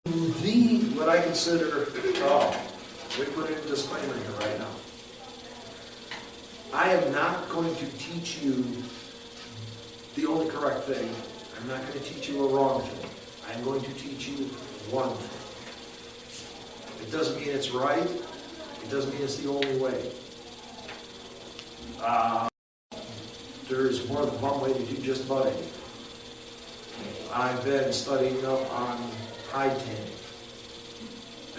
What I consider, we put in a disclaimer here right now. I am not going to teach you the only correct thing. I'm not going to teach you a wrong thing. I'm going to teach you one thing. It doesn't mean it's right. It doesn't mean it's the only way. There's more than one way to do just about anything. I've been studying up on hide tanning.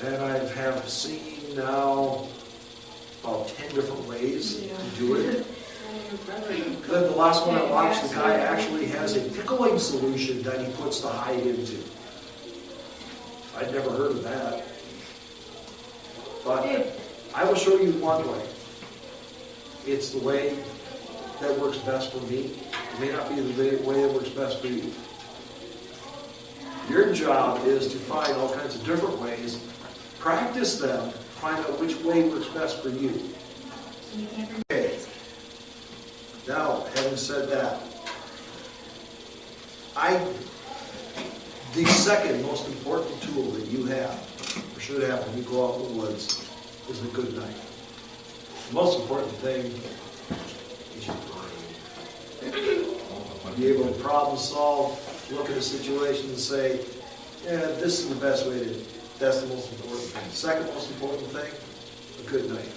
And I have seen now about 10 different ways to do it. Then the last one I watched, the guy actually has a tickling solution that he puts the hide into. I'd never heard of that. But I will show you one way. It's the way that works best for me. It may not be the way that works best for you. Your job is to find all kinds of different ways, practice them, find out which way works best for you. Okay. Now, having said that, the second most important tool that you have, or should have when you go out in the woods, is a good knife. The most important thing is your brain. Be able to problem solve, look at a situation and say, yeah, this is the best way to do it. That's the most important thing. Second most important thing, a good knife.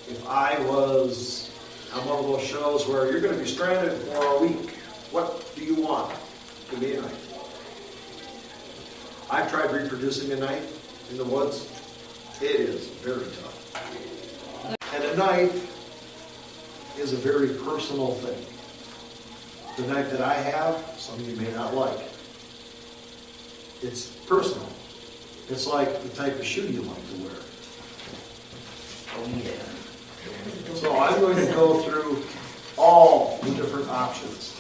If I was on one of those shows where you're going to be stranded for a week, what do you want? Give me a knife. I've tried reproducing a knife in the woods. It is very tough. And a knife is a very personal thing. The knife that I have, some of you may not like. It's personal. It's like the type of shoe you like to wear. Oh yeah. So I'm going to go through all the different options.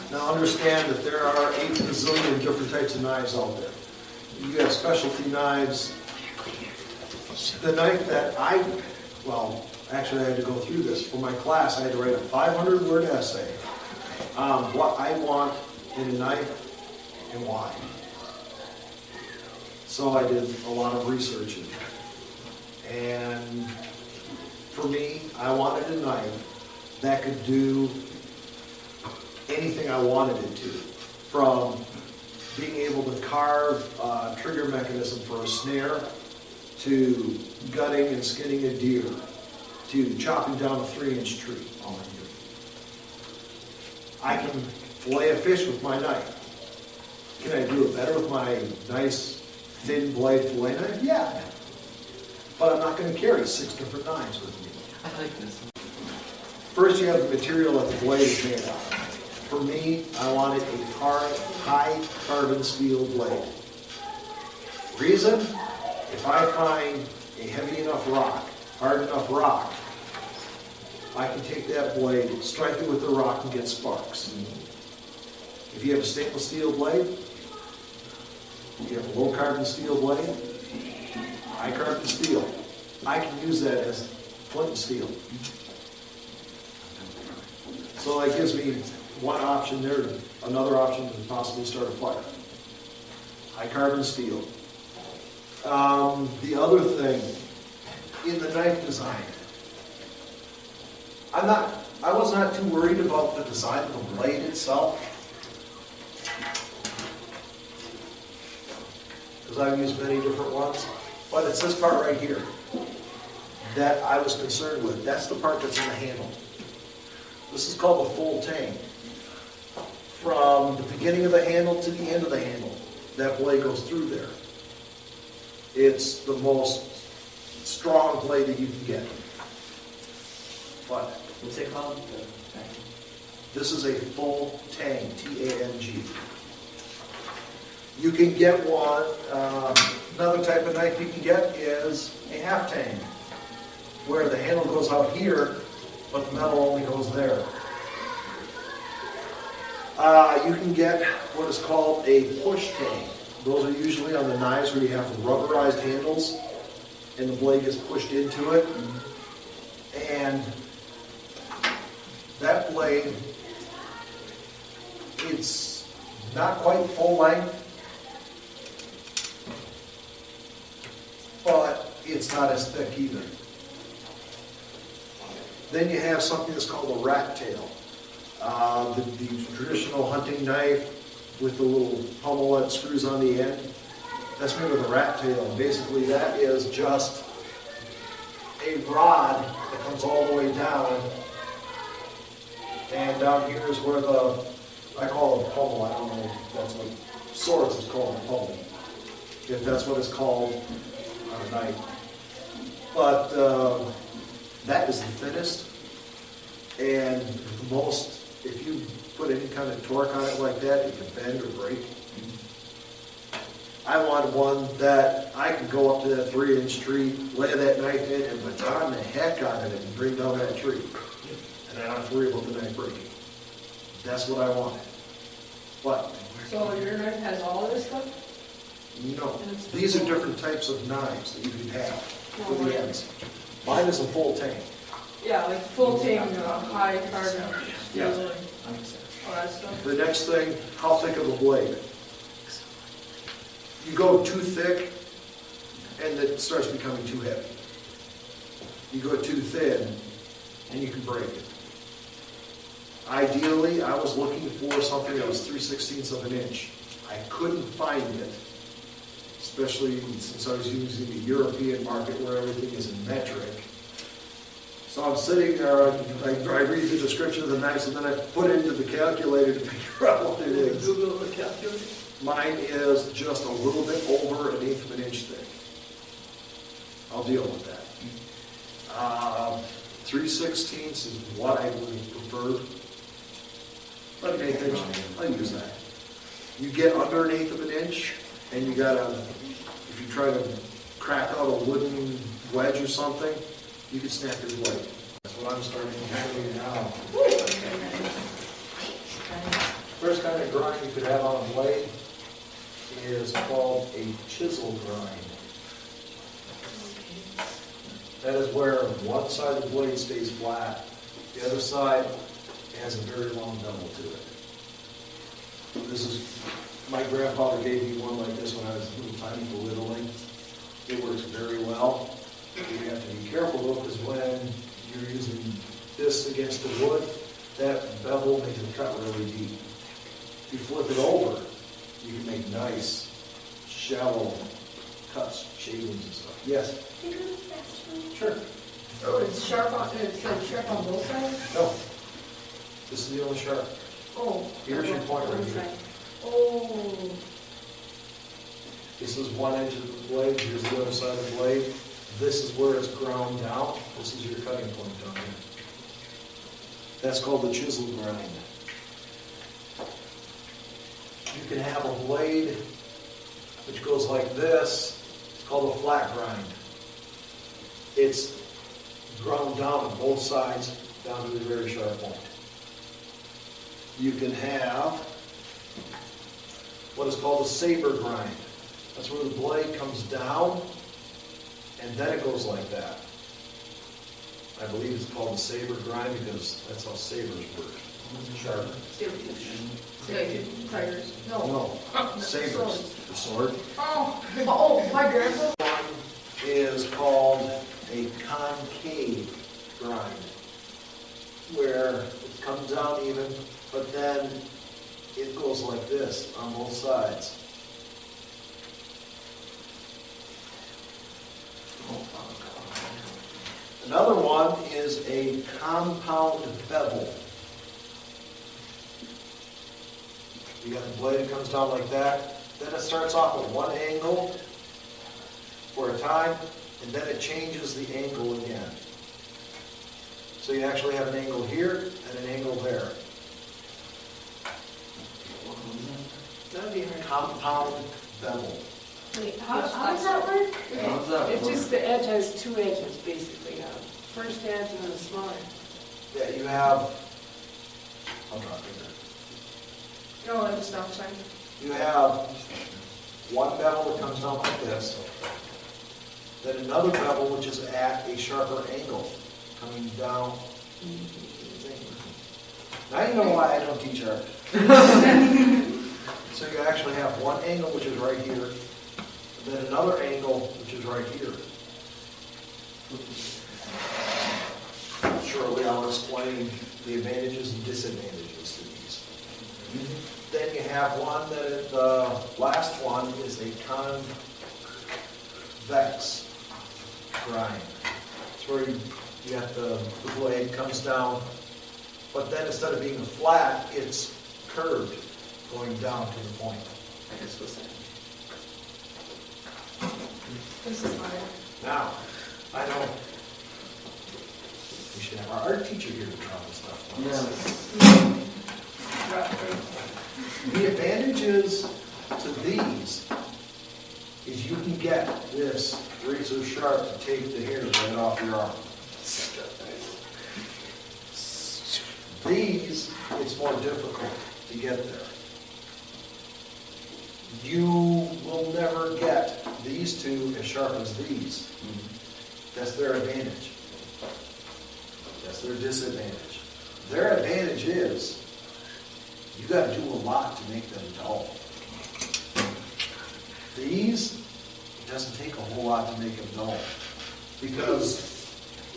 Now understand that there are 8 bazillion different types of knives out there. You have specialty knives. The knife that actually I had to go through this. For my class, I had to write a 500-word essay on what I want in a knife and why. So I did a lot of researching. And for me, I wanted a knife that could do anything I wanted it to. From being able to carve a trigger mechanism for a snare, to gutting and skinning a deer, to chopping down a 3-inch tree. I can fillet a fish with my knife. Can I do it better with my nice thin blade fillet knife? Yeah. But I'm not going to carry 6 different knives with me. I like this. First, you have the material that the blade is made of. For me, I wanted a high carbon steel blade. Reason? If I find a heavy enough rock, hard enough rock, I can take that blade, strike it with the rock, and get sparks. If you have a stainless steel blade, you have a low carbon steel blade, high carbon steel, I can use that as flint and steel. So that gives me one option there. Another option is possibly start a fire. High carbon steel. The other thing, in the knife design, I was not too worried about the design of the blade itself, because I've used many different ones, but it's this part right here that I was concerned with. That's the part that's in the handle. This is called the full tang. From the beginning of the handle to the end of the handle, that blade goes through there. It's the most strong blade that you can get. But What's it called? this is a full tang, T-A-N-G. You can get one, another type of knife you can get is a half tang, where the handle goes out here, but the metal only goes there. You can get what is called a push tang. Those are usually on the knives where you have rubberized handles and the blade gets pushed into it. And that blade, it's not quite full length, it's not as thick either. Then you have something that's called a rat tail. The traditional hunting knife with the little pommel that screws on the end, that's made with a rat tail. Basically, that is just a rod that comes all the way down. And down here is where I call it a pommel. I don't know if that's what swords is called, a pommel. If that's what it's called on a knife. But that is the thinnest. And the most, if you put any kind of torque on it like that, it can bend or break. I wanted one that I could go up to that 3-inch tree, lay that knife in, and baton the heck out of it and bring down that tree. And I don't have to worry about the knife breaking. That's what I wanted. But, So your knife has all of this stuff? no, these are different types of knives that you can have for the ends. Mine is a full tank. Yeah, like full tank, high carbon steel, Yeah. and all that stuff. The next thing, how thick of a blade? You go too thick, and it starts becoming too heavy. You go too thin, and you can break it. Ideally, I was looking for something that was 3/16 of an inch. I couldn't find it, especially since I was using the European market where everything is in metric. So I'm sitting there, I read the description of the knives, and then I put it into the calculator to figure out what it is. Google the calculator. Mine is just a little bit over 1/8 of an inch thick. I'll deal with that. 3/16 is what I would have preferred. But 1/8 inch, I'll use that. You get under 1/8 of an inch, and you gotta, if you try to crack out a wooden wedge or something, you can snap your blade. That's what I'm starting to do now. First kind of grind you could have on a blade is called a chisel grind. That is where one side of the blade stays flat, the other side has a very long bevel to it. This is, my grandfather gave me one like this when I was a little tiny for whittling. It works very well. You have to be careful though, because when you're using this against the wood, that bevel makes it cut really deep. If you flip it over, you can make nice, shallow cuts, shavings and stuff. Yes? Sure. Oh, it's sharp on, it's like sharp on both sides? No. This is the only sharp. Oh. Here's your point right here. Oh. This is one edge of the blade, here's the other side of the blade. This is where it's ground down. This is your cutting point down here. That's called the chisel grind. You can have a blade which goes like this. It's called a flat grind. It's ground down on both sides down to the very sharp point. You can have what is called a saber grind. That's where the blade comes down and then it goes like that. I believe it's called the saber grind because that's how sabers work. Sharp. Tigers. No. No, sabers, the sword. Oh, my grandpa. One is called a concave grind, where it comes down even, but then it goes like this on both sides. Another one is a compound bevel. You got the blade that comes down like that. Then it starts off at one angle for a time, and then it changes the angle again. So you actually have an angle here and an angle there. That'd be hard. Compound bevel. Wait, how does that work? How's that It's work? just the edge has two edges, basically. First edge and then a smaller. Yeah, you have, I'll drop it there. No, like a stop sign. You have one bevel that comes down like this, then another bevel which is at a sharper angle coming down. Now you know why I don't teach art. So you actually have one angle which is right here, and then another angle which is right here. Shortly, I'll explain the advantages and disadvantages to these. Then you have one that, the last one is a convex grind. It's where you got the blade comes down, but then instead of being flat, it's curved going down to the point. I guess what's that? This is mine. Now, I know we should have our art teacher here to try this stuff. for us. The advantages to these is you can get this razor sharp to take the hair right off your arm. These, it's more difficult to get there. You will never get these two as sharp as these. That's their advantage. That's their disadvantage. Their advantage is you got to do a lot to make them dull. These, it doesn't take a whole lot to make them dull. Because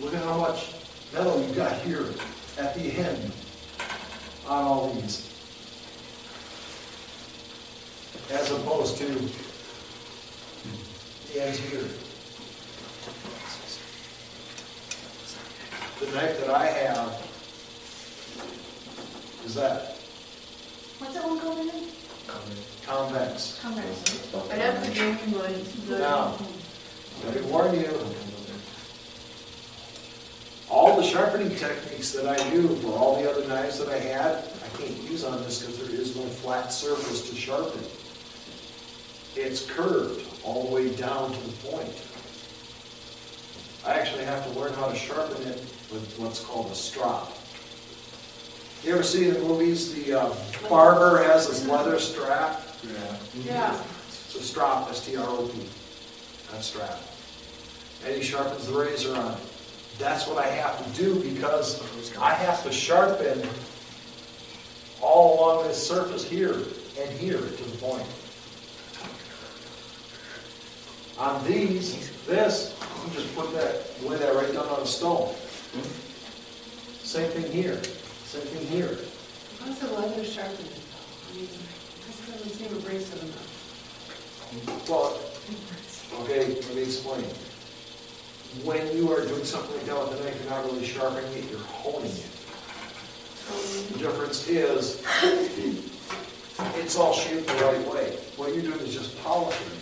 look at how much metal you got here at the end on all these. As opposed to the ends here. The knife that I have is that What's that one called again? convex. Convex. I have the drinking one. Now, I can warn you, all the sharpening techniques that I do for all the other knives that I had, I can't use on this because there is no flat surface to sharpen. It's curved all the way down to the point. I actually have to learn how to sharpen it with what's called a strop. You ever see in the movies, the barber has this leather strap? Yeah. It's a strop, S-T-R-O-P, that strap. And he sharpens the razor on it. That's what I have to do because I have to sharpen all along this surface here and here to the point. On these, this, you just put that, lay that right down on a stone. Same thing here, same thing here. How's the leather sharpened? I mean, this doesn't seem abrasive enough. Well, okay, let me explain. When you are doing something like that with the knife, you're not really sharpening it, you're honing it. The difference is, it's all shaped the right way. What you're doing is just polishing it.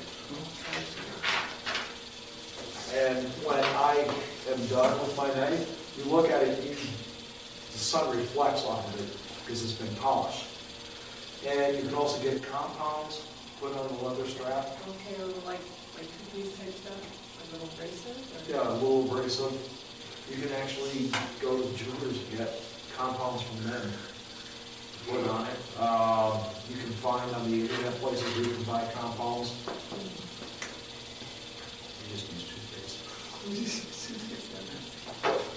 And when I am done with my knife, you look at it, the sun reflects off of it because it's been polished. And you can also get compounds put on the leather strap. Okay, a little like cookies type stuff, like little bracelets? Yeah, a little abrasive. You can actually go to the jewelers and get compounds from them to put on it. You can find on the internet places where you can buy compounds. You just use toothpaste.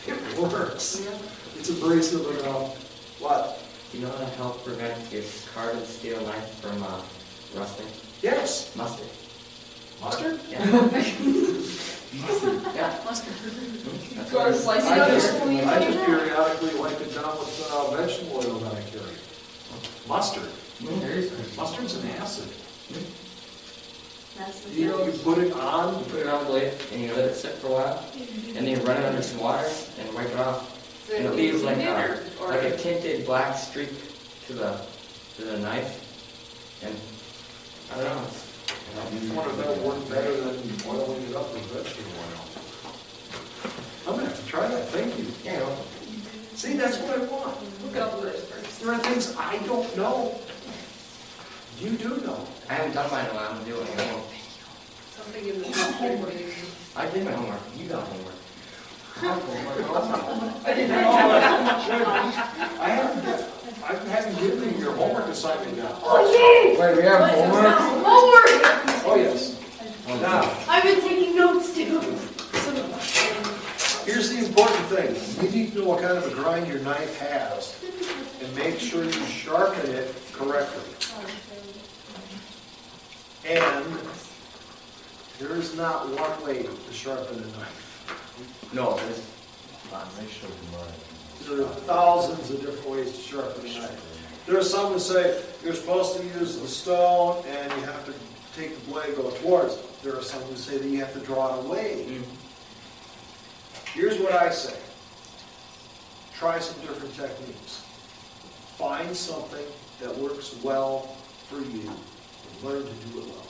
It works. It's abrasive enough. What? Do you know how to help prevent your carbon steel knife from rusting? Yes. Mustard. Mustard? Yeah. Mustard. Yeah. Mustard. That's Go what to it's- slice it I up. just periodically wipe it down with vegetable oil that I carry. Mustard. There is. Mustard's an acid. That's the You know, you put it on, You put it on the blade and you let it sit for a while, and then you run it under some water and wipe it off. And it leaves like a tinted black streak to the knife. And I don't know. I wonder if that would work better than oiling it up with vegetable oil. I'm gonna have to try that, thank you. You know, See, that's what I want. Look up this first. There are things I don't know. You do know. I haven't done mine in a while. I'm doing it. Something in the homework. I did my homework. You got homework. I haven't given you your homework assignment yet. Oh, yay! Wait, we have homework? Homework! Oh, yes. Now, I've been taking notes too. here's the important thing. You need to know what kind of a grind your knife has and make sure you sharpen it correctly. And there is not one way to sharpen a knife. No, there's, They showed mine. There are thousands of different ways to sharpen a knife. There are some who say you're supposed to use the stone and you have to take the blade, go towards it. There are some who say that you have to draw it away. Here's what I say. Try some different techniques. Find something that works well for you and learn to do it well.